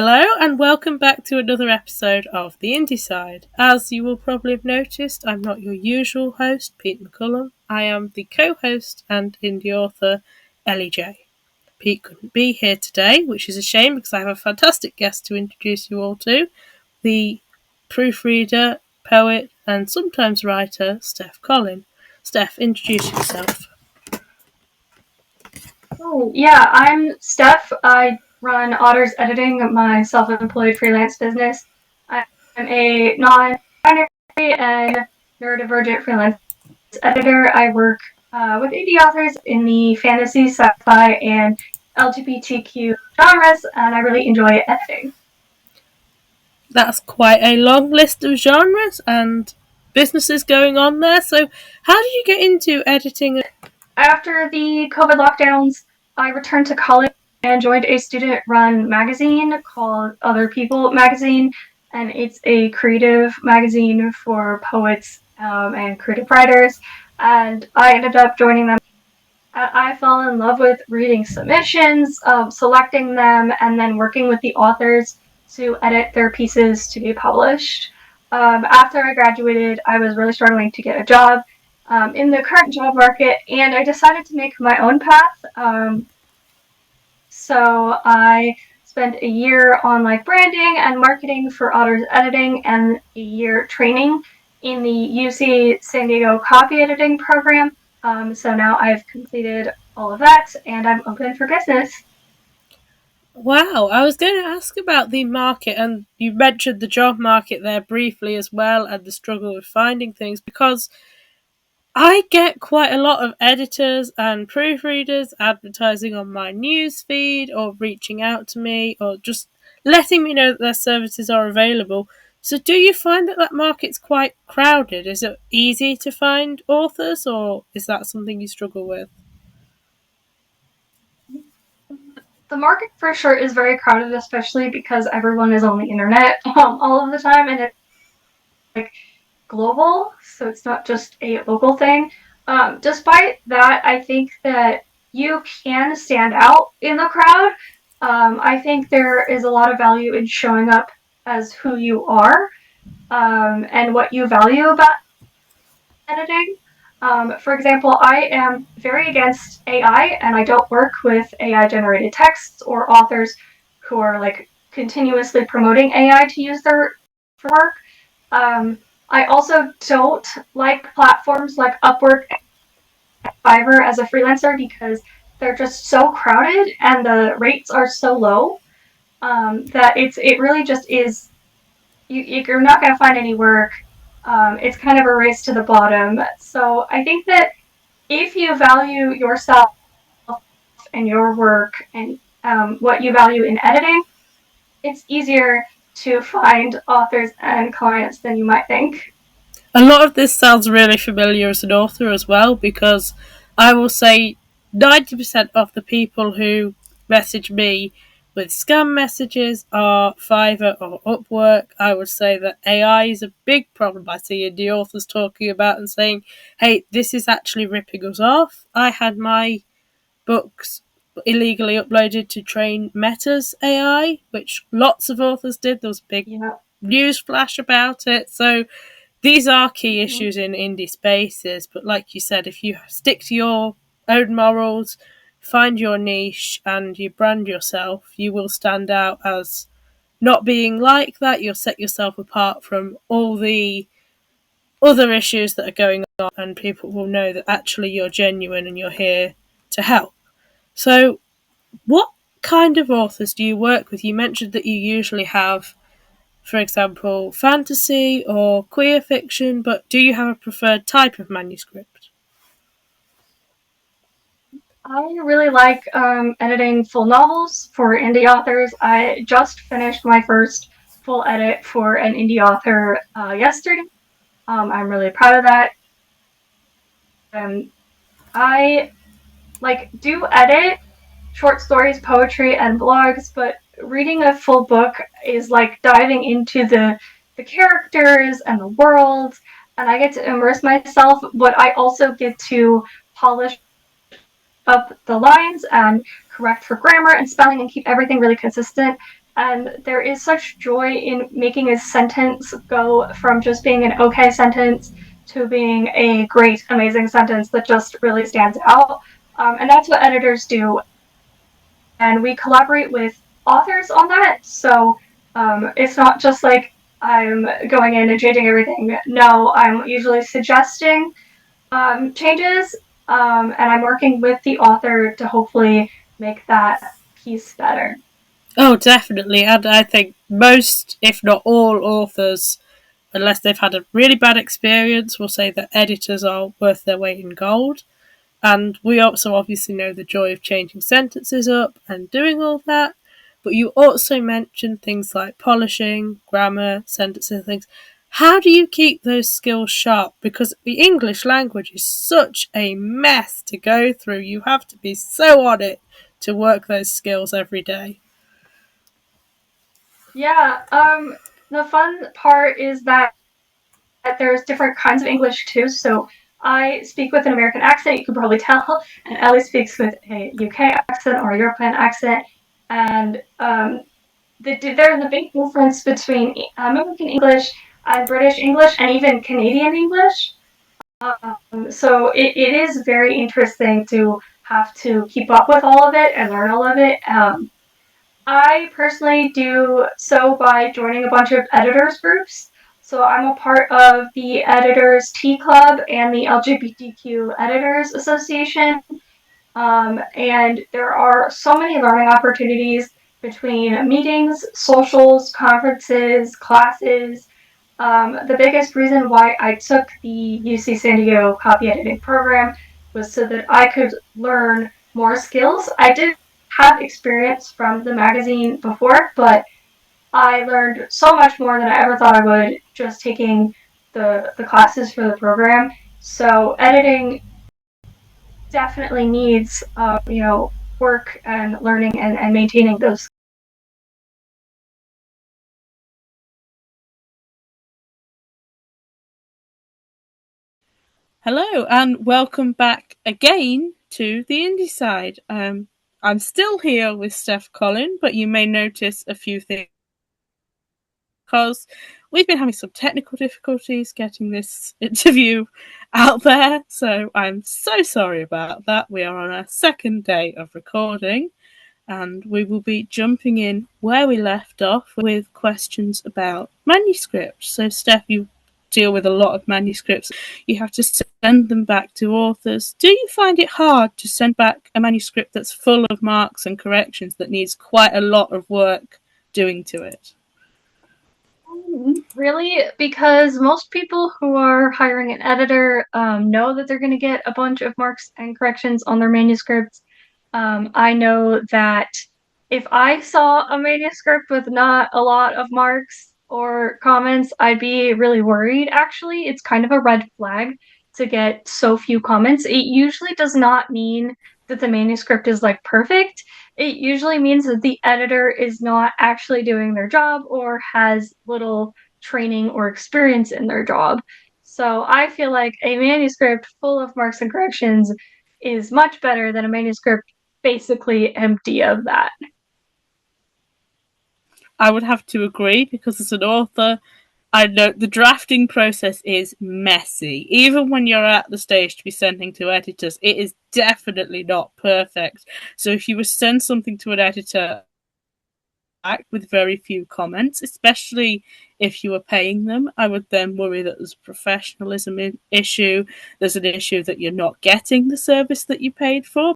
Hello and welcome back to another episode of The Indie Side. As you will probably have noticed, I'm not your usual host, Pete McCullum. I am the co-host and indie author, Ellie J. Pete couldn't be here today, which is a shame because I have a fantastic guest to introduce you all to, the proofreader, poet and sometimes writer, Steph Collin. Steph, introduce yourself. Oh, yeah, I'm Steph. I run Otter's Editing, my self-employed freelance business. I'm a non-binary and neurodivergent freelance editor. I work with indie authors in the fantasy, sci-fi, and LGBTQ genres, and I really enjoy editing. That's quite a long list of genres and businesses going on there. So, how did you get into editing? After the COVID lockdowns, I returned to college and joined a student-run magazine called Other People Magazine, and it's a creative magazine for poets and creative writers. And I ended up joining them. I fell in love with reading submissions, selecting them, and then working with the authors to edit their pieces to be published. After I graduated, I was really struggling to get a job in the current job market, and I decided to make my own path. So I spent a year on branding and marketing for Otter's Editing, and a year training in the UC San Diego copy editing program. So now I've completed all of that, and I'm open for business. Wow, I was going to ask about the market, and you mentioned the job market there briefly as well, and the struggle with finding things, because I get quite a lot of editors and proofreaders advertising on my newsfeed or reaching out to me or just letting me know that their services are available. So, do you find that market's quite crowded? Is it easy to find authors, or is that something you struggle with? The market for sure is very crowded, especially because everyone is on the internet all of the time, and it's global, so it's not just a local thing. Despite that, I think that you can stand out in the crowd. I think there is a lot of value in showing up as who you are and what you value about editing. For example, I am very against AI, and I don't work with AI generated texts or authors who are continuously promoting AI to use their work. I also don't like platforms like Upwork and Fiverr as a freelancer because they're just so crowded and the rates are so low that it really just is. You're not going to find any work. It's kind of a race to the bottom. So I think that if you value yourself and your work and what you value in editing, it's easier to find authors and clients than you might think. A lot of this sounds really familiar as an author as well, because I will say 90% of the people who message me with scam messages are Fiverr or Upwork. I would say that AI is a big problem. I see indie authors talking about and saying, hey, this is actually ripping us off. I had my books illegally uploaded to train Meta's AI, which lots of authors did. There was a big news flash about it. So these are key issues in indie spaces, but like you said, if you stick to your own morals, find your niche, and you brand yourself, you will stand out as not being like that. You'll set yourself apart from all the other issues that are going on, and people will know that actually you're genuine and you're here to help. So, what kind of authors do you work with? You mentioned that you usually have, for example, fantasy or queer fiction, but do you have a preferred type of manuscript? I really like editing full novels for indie authors. I just finished my first full edit for an indie author yesterday. I'm really proud of that. I do edit short stories, poetry, and blogs, but reading a full book is like diving into the characters and the world, and I get to immerse myself, but I also get to polish up the lines and correct for grammar and spelling and keep everything really consistent. And there is such joy in making a sentence go from just being an okay sentence to being a great, amazing sentence that just really stands out. And that's what editors do. And we collaborate with authors on that. So it's not just like I'm going in and changing everything. No, I'm usually suggesting changes, and I'm working with the author to hopefully make that piece better. Oh, definitely. And I think most, if not all, authors, unless they've had a really bad experience, will say that editors are worth their weight in gold. And we also obviously know the joy of changing sentences up and doing all that. But you also mentioned things like polishing, grammar, sentences, things. How do you keep those skills sharp? Because the English language is such a mess to go through. You have to be so on it to work those skills every day. Yeah, the fun part is that there's different kinds of English too. So I speak with an American accent, you can probably tell, and Ellie speaks with a UK accent or a European accent. And there's a big difference between American English and British English and even Canadian English. So it is very interesting to have to keep up with all of it and learn all of it. I personally do so by joining a bunch of editors groups. So I'm a part of the Editors Tea Club and the LGBTQ Editors Association. And there are so many learning opportunities between meetings, socials, conferences, classes. The biggest reason why I took the UC San Diego copy editing program was so that I could learn more skills. I did have experience from the magazine before, but I learned so much more than I ever thought I would just taking the classes for the program. So editing definitely needs work and learning and maintaining those. Hello, and welcome back again to the indie side. I'm still here with Steph Collin, but you may notice a few things because we've been having some technical difficulties getting this interview out there. So I'm so sorry about that. We are on our second day of recording, and we will be jumping in where we left off with questions about manuscripts. So, Steph, you deal with a lot of manuscripts. You have to send them back to authors. Do you find it hard to send back a manuscript that's full of marks and corrections that needs quite a lot of work doing to it? Really, because most people who are hiring an editor know that they're going to get a bunch of marks and corrections on their manuscripts. I know that if I saw a manuscript with not a lot of marks or comments, I'd be really worried, actually. It's kind of a red flag to get so few comments. It usually does not mean that the manuscript is like perfect. It usually means that the editor is not actually doing their job or has little training or experience in their job. So I feel like a manuscript full of marks and corrections is much better than a manuscript basically empty of that. I would have to agree because as an author, I know the drafting process is messy. Even when you're at the stage to be sending to editors, it is definitely not perfect. So if you were to send something to an editor with very few comments, especially if you were paying them, I would then worry that there's a professionalism issue. There's an issue that you're not getting the service that you paid for.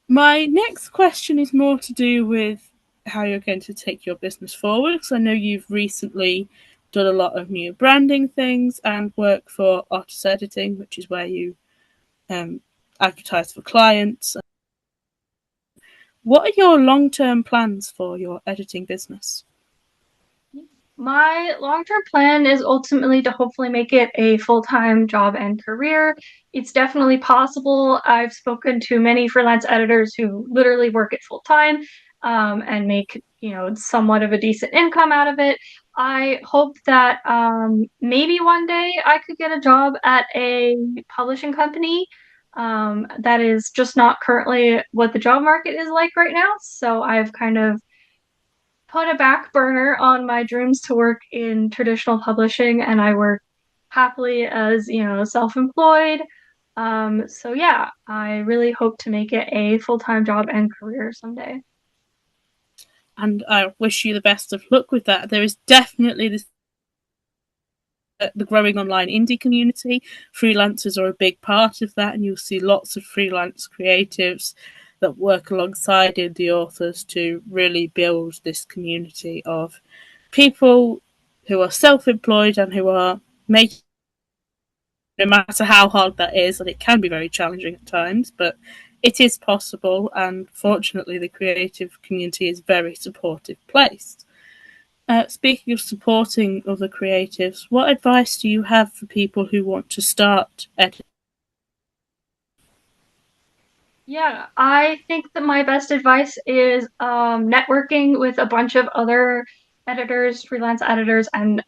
My next question is more to do with how you're going to take your business forward, because I know you've recently done a lot of new branding things and work for artist editing, which is where you um, advertise for clients. What are your long-term plans for your editing business? My long term plan is ultimately to hopefully make it a full time job and career. It's definitely possible. I've spoken to many freelance editors who literally work it full time and make somewhat of a decent income out of it. I hope that maybe one day I could get a job at a publishing company. That is just not currently what the job market is like right now. So I've kind of put a back burner on my dreams to work in traditional publishing, and I work happily as, self-employed. So yeah, I really hope to make it a full-time job and career someday. And I wish you the best of luck with that. There is definitely this the growing online indie community. Freelancers are a big part of that, and you'll see lots of freelance creatives that work alongside indie authors to really build this community of people who are self-employed and who are making, no matter how hard that is, and it can be very challenging at times, but it is possible, and fortunately the creative community is a very supportive place. Speaking of supporting other creatives, what advice do you have for people who want to start editing? Yeah, I think that my best advice is networking with a bunch of other editors, freelance editors, and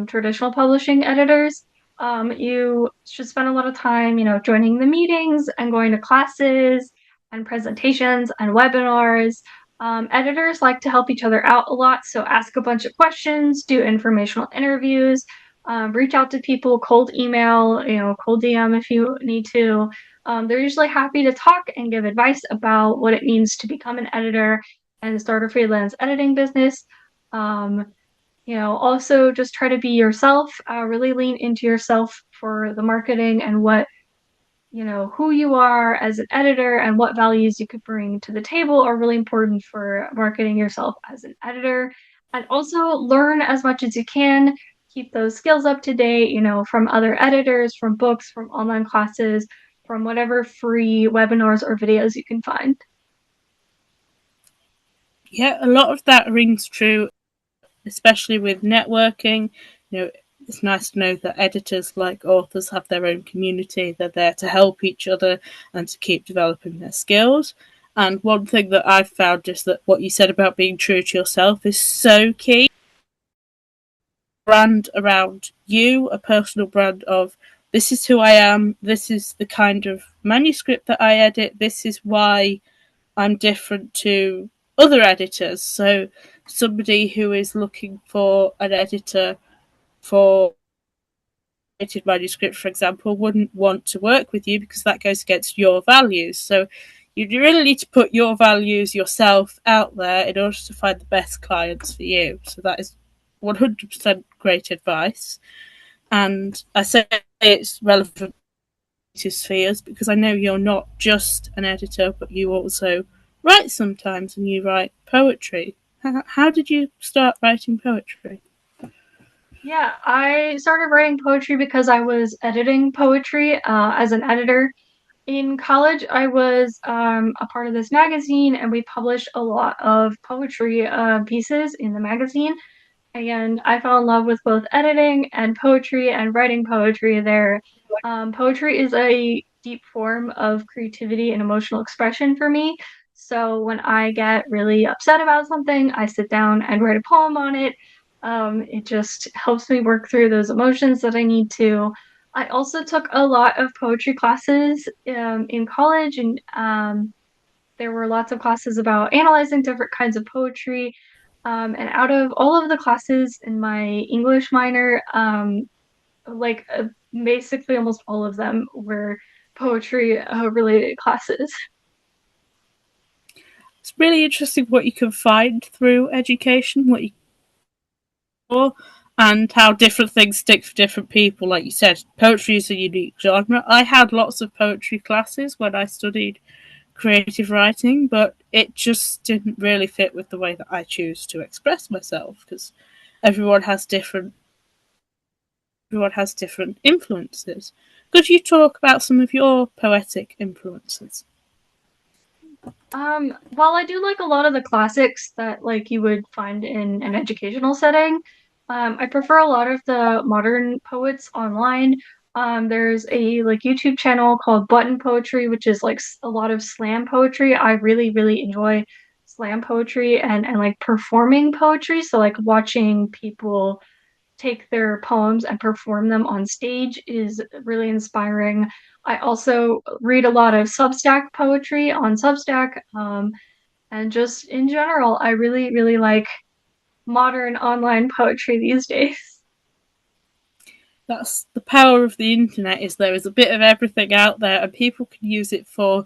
traditional publishing editors. You should spend a lot of time, joining the meetings and going to classes and presentations and webinars. Editors like to help each other out a lot, so ask a bunch of questions, do informational interviews, reach out to people, cold email, cold DM if you need to. They're usually happy to talk and give advice about what it means to become an editor and start a freelance editing business. Um, also just try to be yourself, really lean into yourself for the marketing and who you are as an editor and what values you could bring to the table are really important for marketing yourself as an editor. And also learn as much as you can, keep those skills up to date, from other editors, from books, from online classes, from whatever free webinars or videos you can find. Yeah, a lot of that rings true, especially with networking. It's nice to know that editors, like authors, have their own community. They're there to help each other and to keep developing their skills. And one thing that I've found is that what you said about being true to yourself is so key. Brand around you, a personal brand of this is who I am, this is the kind of manuscript that I edit, this is why I'm different to other editors. So somebody who is looking for an editor for manuscript, for example, wouldn't want to work with you because that goes against your values. So you really need to put your values yourself out there in order to find the best clients for you. So that is 100% great advice. And I say it's relevant to spheres because I know you're not just an editor, but you also write sometimes and you write poetry. How did you start writing poetry? Yeah, I started writing poetry because I was editing poetry as an editor. In college, I was a part of this magazine, and we published a lot of poetry pieces in the magazine. And I fell in love with both editing and poetry and writing poetry there. Poetry is a deep form of creativity and emotional expression for me. So when I get really upset about something, I sit down and write a poem on it. It just helps me work through those emotions that I need to. I also took a lot of poetry classes in college, and there were lots of classes about analyzing different kinds of poetry. And out of all of the classes in my English minor, like basically almost all of them were poetry related classes. It's really interesting what you can find through education, what you for, and how different things stick for different people. Like you said, poetry is a unique genre. I had lots of poetry classes when I studied creative writing, but it just didn't really fit with the way that I choose to express myself because everyone has different everyone has different influences. Could you talk about some of your poetic influences? While I do like a lot of the classics that like you would find in an educational setting, I prefer a lot of the modern poets online. There's a like YouTube channel called Button Poetry, which is like a lot of slam poetry. I really, really enjoy slam poetry and like performing poetry. So like watching people take their poems and perform them on stage is really inspiring. I also read a lot of Substack poetry on Substack, and just in general, I really, really like modern online poetry these days. That's the power of the internet, is there is a bit of everything out there and people can use it for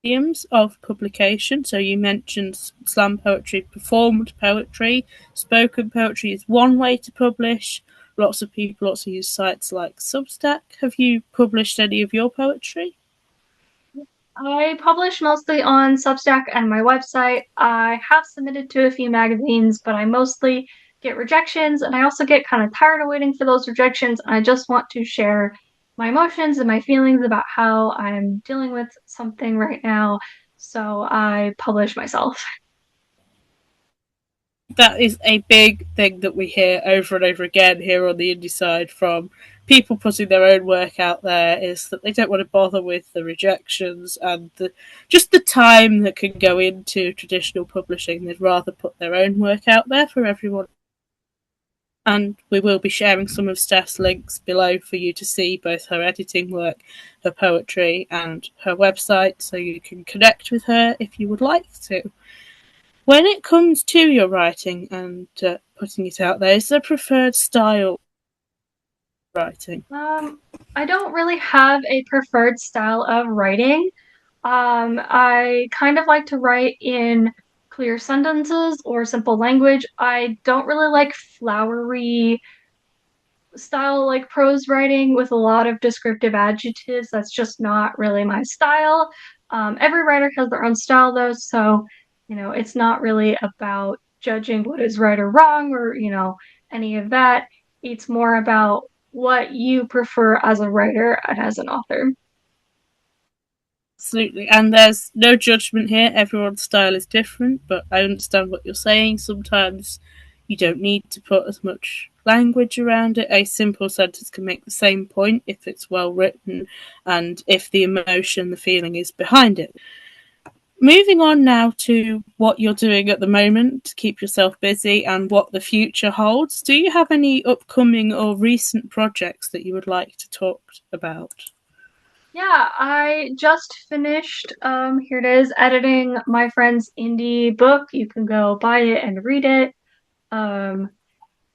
mediums of publication. So you mentioned slam poetry, performed poetry, spoken poetry is one way to publish. Lots of people also use sites like Substack. Have you published any of your poetry? I publish mostly on Substack and my website. I have submitted to a few magazines, but I mostly get rejections, and I also get kind of tired of waiting for those rejections. I just want to share my emotions and my feelings about how I'm dealing with something right now, so I publish myself. That is a big thing that we hear over and over again here on the indie side from people putting their own work out there, is that they don't want to bother with the rejections and just the time that can go into traditional publishing. They'd rather put their own work out there for everyone. And we will be sharing some of Steph's links below for you to see both her editing work, her poetry, and her website, so you can connect with her if you would like to. When it comes to your writing and putting it out there, is there a preferred style of writing? I don't really have a preferred style of writing. I kind of like to write in clear sentences or simple language. I don't really like flowery style like prose writing with a lot of descriptive adjectives. That's just not really my style. Every writer has their own style though, so it's not really about judging what is right or wrong or any of that. It's more about what you prefer as a writer and as an author. Absolutely, and there's no judgment here. Everyone's style is different, but I understand what you're saying. Sometimes you don't need to put as much language around it. A simple sentence can make the same point if it's well written and if the emotion, the feeling is behind it. Moving on now to what you're doing at the moment to keep yourself busy and what the future holds. Do you have any upcoming or recent projects that you would like to talk about? Yeah, I just finished, here it is, editing my friend's indie book. You can go buy it and read it. Um,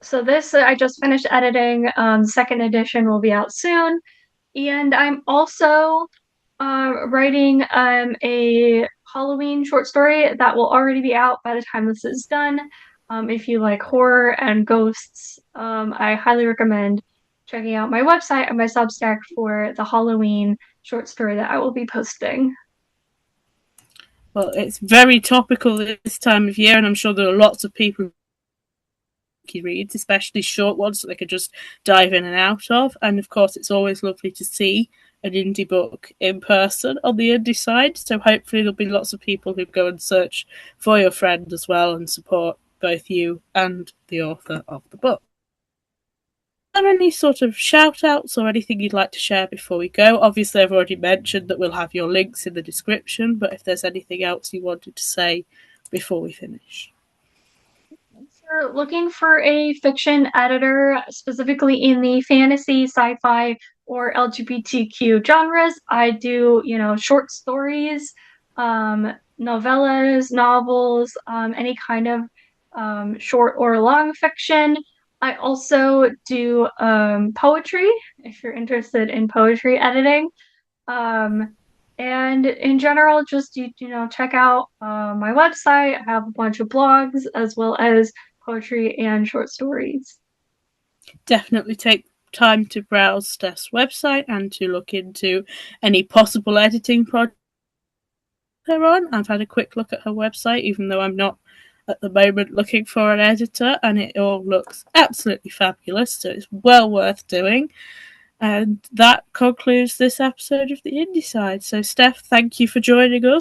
so this I just finished editing. Second edition will be out soon. And I'm also writing a Halloween short story that will already be out by the time this is done. If you like horror and ghosts, I highly recommend checking out my website and my Substack for the Halloween short story that I will be posting. Well, it's very topical this time of year, and I'm sure there are lots of people who reads, especially short ones that they could just dive in and out of. And of course, it's always lovely to see an indie book in person on the indie side. So hopefully, there'll be lots of people who go and search for your friend as well and support both you and the author of the book. Are there any sort of shout outs or anything you'd like to share before we go? Obviously, I've already mentioned that we'll have your links in the description, but if there's anything else you wanted to say before we finish. If you're looking for a fiction editor, specifically in the fantasy, sci-fi, or LGBTQ genres, I do, short stories, novellas, novels, any kind of short or long fiction. I also do poetry, if you're interested in poetry editing. Um, and in general, just check out my website. I have a bunch of blogs as well as poetry and short stories. Definitely take time to browse Steph's website and to look into any possible editing projects they're on. I've had a quick look at her website, even though I'm not at the moment looking for an editor, and it all looks absolutely fabulous, so it's well worth doing. And that concludes this episode of the Indie Side. So, Steph, thank you for joining us.